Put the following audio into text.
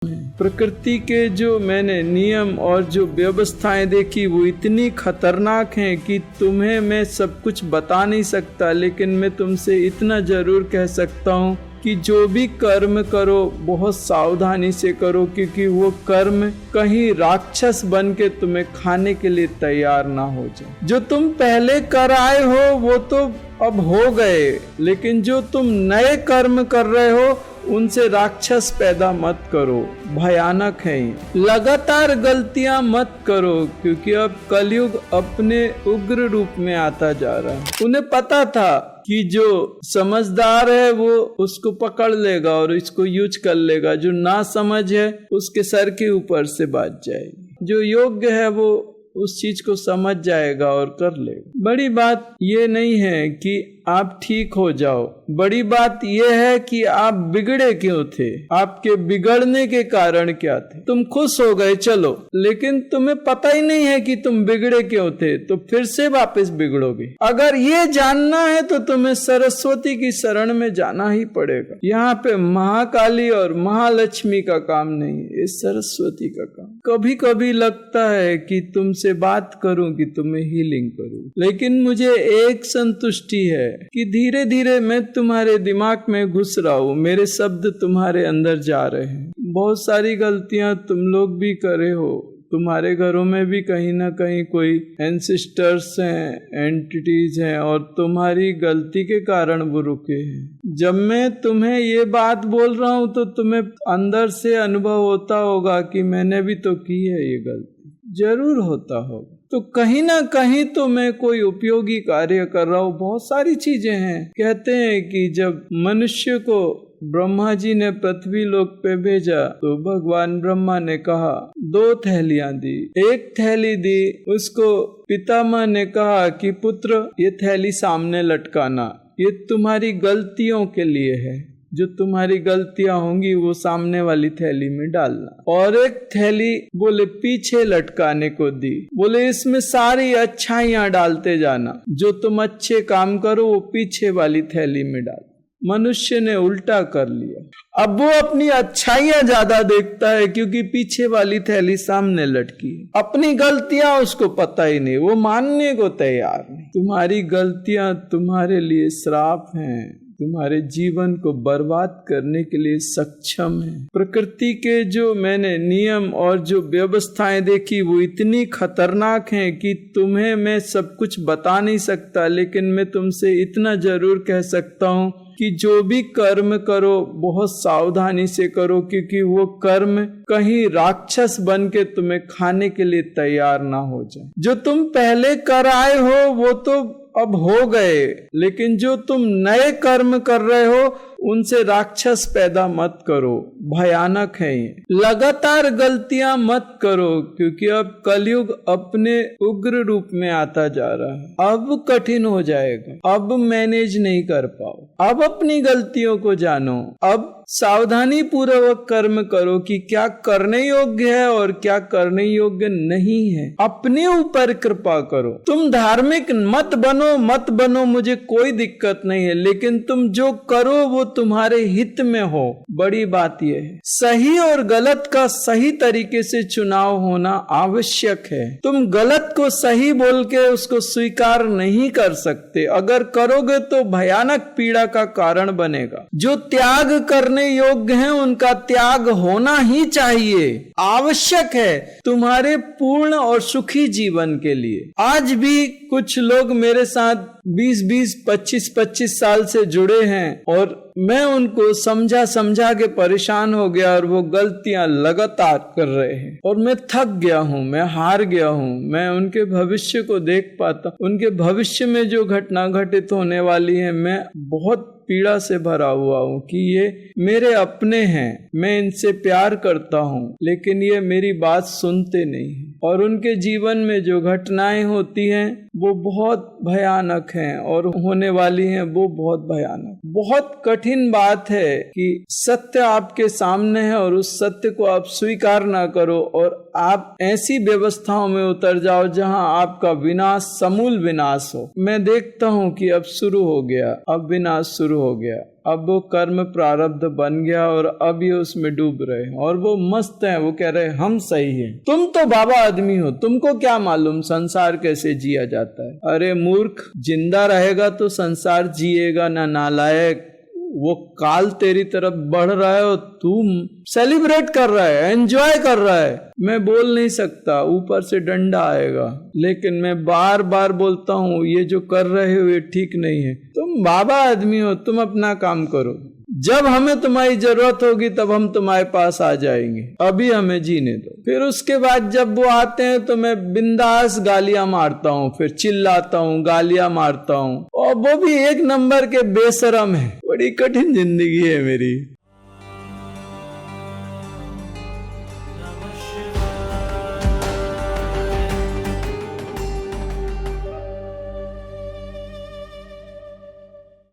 प्रकृति के जो मैंने नियम और जो व्यवस्थाएं देखी वो इतनी खतरनाक हैं कि तुम्हें मैं सब कुछ बता नहीं सकता, लेकिन मैं तुमसे इतना जरूर कह सकता हूँ कि जो भी कर्म करो बहुत सावधानी से करो, क्योंकि वो कर्म कहीं राक्षस बन के तुम्हें खाने के लिए तैयार ना हो जाए। जो तुम पहले कर आए हो वो तो अब हो गए, लेकिन जो तुम नए कर्म कर रहे हो उनसे राक्षस पैदा मत करो, भयानक है ये। लगातार गलतियां मत करो, क्योंकि अब कलयुग अपने उग्र रूप में आता जा रहा है। उन्हें पता था कि जो समझदार है वो उसको पकड़ लेगा और इसको यूज कर लेगा, जो ना समझ है उसके सर के ऊपर से बाज जाएगी, जो योग्य है वो उस चीज को समझ जाएगा और कर लेगा। बड़ी बात ये नहीं है कि आप ठीक हो जाओ, बड़ी बात यह है कि आप बिगड़े क्यों थे, आपके बिगड़ने के कारण क्या थे। तुम खुश हो गए चलो, लेकिन तुम्हें पता ही नहीं है कि तुम बिगड़े क्यों थे, तो फिर से वापस बिगड़ोगे। अगर ये जानना है तो तुम्हें सरस्वती की शरण में जाना ही पड़ेगा। यहाँ पे महाकाली और महालक्ष्मी का काम नहीं है, ये सरस्वती का काम। कभी कभी लगता है कि तुमसे बात करूं, कि तुम्हें हीलिंग करूं, लेकिन मुझे एक संतुष्टि है कि धीरे धीरे मैं तुम्हारे दिमाग में घुस रहा हूँ, मेरे शब्द तुम्हारे अंदर जा रहे हैं। बहुत सारी गलतियां तुम लोग भी करे हो, तुम्हारे घरों में भी कहीं ना कहीं कोई एंसेस्टर्स हैं, एंटिटीज हैं, और तुम्हारी गलती के कारण वो रुके हैं। जब मैं तुम्हें ये बात बोल रहा हूँ तो तुम्हें अंदर से अनुभव होता होगा कि मैंने भी तो की है ये गलती, जरूर होता होगा। तो कहीं ना कहीं तो मैं कोई उपयोगी कार्य कर रहा हूँ। बहुत सारी चीजें हैं। कहते हैं कि जब मनुष्य को ब्रह्मा जी ने पृथ्वी लोक पे भेजा तो भगवान ब्रह्मा ने कहा 2 थैलियां दी। एक थैली दी उसको पितामह ने कहा कि पुत्र ये थैली सामने लटकाना, ये तुम्हारी गलतियों के लिए है, जो तुम्हारी गलतियां होंगी वो सामने वाली थैली में डालना। और एक थैली बोले पीछे लटकाने को दी, बोले इसमें सारी अच्छाइयां डालते जाना, जो तुम अच्छे काम करो वो पीछे वाली थैली में डाल। मनुष्य ने उल्टा कर लिया। अब वो अपनी अच्छाइयां ज्यादा देखता है क्योंकि पीछे वाली थैली सामने लटकी है। अपनी गलतियां उसको पता ही नहीं, वो मानने को तैयार नहीं। तुम्हारी गलतियां तुम्हारे लिए श्राप हैं, तुम्हारे जीवन को बर्बाद करने के लिए सक्षम है। प्रकृति के जो मैंने नियम और जो व्यवस्थाएं देखी वो इतनी खतरनाक हैं कि तुम्हें मैं सब कुछ बता नहीं सकता, लेकिन मैं तुमसे इतना जरूर कह सकता हूँ कि जो भी कर्म करो बहुत सावधानी से करो, क्योंकि वो कर्म कहीं राक्षस बन के तुम्हें खाने के लिए तैयार ना हो जाए। जो तुम पहले कर आए हो वो तो अब हो गए, लेकिन जो तुम नए कर्म कर रहे हो उनसे राक्षस पैदा मत करो, भयानक है ये। लगातार गलतियां मत करो, क्योंकि अब कलयुग अपने उग्र रूप में आता जा रहा है। अब कठिन हो जाएगा, अब मैनेज नहीं कर पाओ। अब अपनी गलतियों को जानो, अब सावधानी पूर्वक कर्म करो कि क्या करने योग्य है और क्या करने योग्य नहीं है। अपने ऊपर कृपा करो। तुम धार्मिक मत बनो, मुझे कोई दिक्कत नहीं है, लेकिन तुम जो करो वो तुम्हारे हित में हो। बड़ी बात यह है, सही और गलत का सही तरीके से चुनाव होना आवश्यक है। तुम गलत को सही बोल के उसको स्वीकार नहीं कर सकते। अगर करोगे तो भयानक पीड़ा का कारण बनेगा। जो त्याग करने योग्य हैं उनका त्याग होना ही चाहिए, आवश्यक है तुम्हारे पूर्ण और सुखी जीवन के लिए। आज भी कुछ लोग मेरे साथ 20-20, 25-25 साल से जुड़े हैं और मैं उनको समझा के परेशान हो गया और वो गलतियां लगातार कर रहे हैं और मैं थक गया हूं, मैं हार गया हूं। मैं उनके भविष्य को देख पाता, उनके भविष्य में जो घटना घटित होने वाली है, मैं बहुत पीड़ा से भरा हुआ हूं कि ये मेरे अपने हैं, मैं इनसे प्यार करता हूं, लेकिन ये मेरी बात सुनते नहीं हैं और उनके जीवन में जो घटनाएं होती हैं वो बहुत भयानक हैं और होने वाली हैं वो बहुत भयानक। बहुत कठिन बात है कि सत्य आपके सामने है और उस सत्य को आप स्वीकार ना करो और आप ऐसी व्यवस्थाओं में उतर जाओ जहां आपका विनाश, समूल विनाश हो। मैं देखता हूं कि अब शुरू हो गया, अब विनाश शुरू हो गया। अब वो कर्म प्रारब्ध बन गया और अब ये उसमें डूब रहे हैं और वो मस्त हैं। वो कह रहे हैं हम सही हैं, तुम तो बाबा आदमी हो, तुमको क्या मालूम संसार कैसे जिया जाता है। अरे मूर्ख, जिंदा रहेगा तो संसार जिएगा ना, नालायक। वो काल तेरी तरफ बढ़ रहा है और तू सेलिब्रेट कर रहा है, एंजॉय कर रहा है। मैं बोल नहीं सकता, ऊपर से डंडा आएगा, लेकिन मैं बार बार बोलता हूँ ये जो कर रहे हो ये ठीक नहीं है। तुम बाबा आदमी हो, तुम अपना काम करो, जब हमें तुम्हारी जरूरत होगी तब हम तुम्हारे पास आ जाएंगे, अभी हमें जीने दो। फिर उसके बाद जब वो आते हैं तो मैं बिंदास गालियां मारता हूँ, फिर चिल्लाता हूँ, गालियां मारता हूँ, और वो भी एक नंबर के बेशरम है। बड़ी कठिन जिंदगी है मेरी।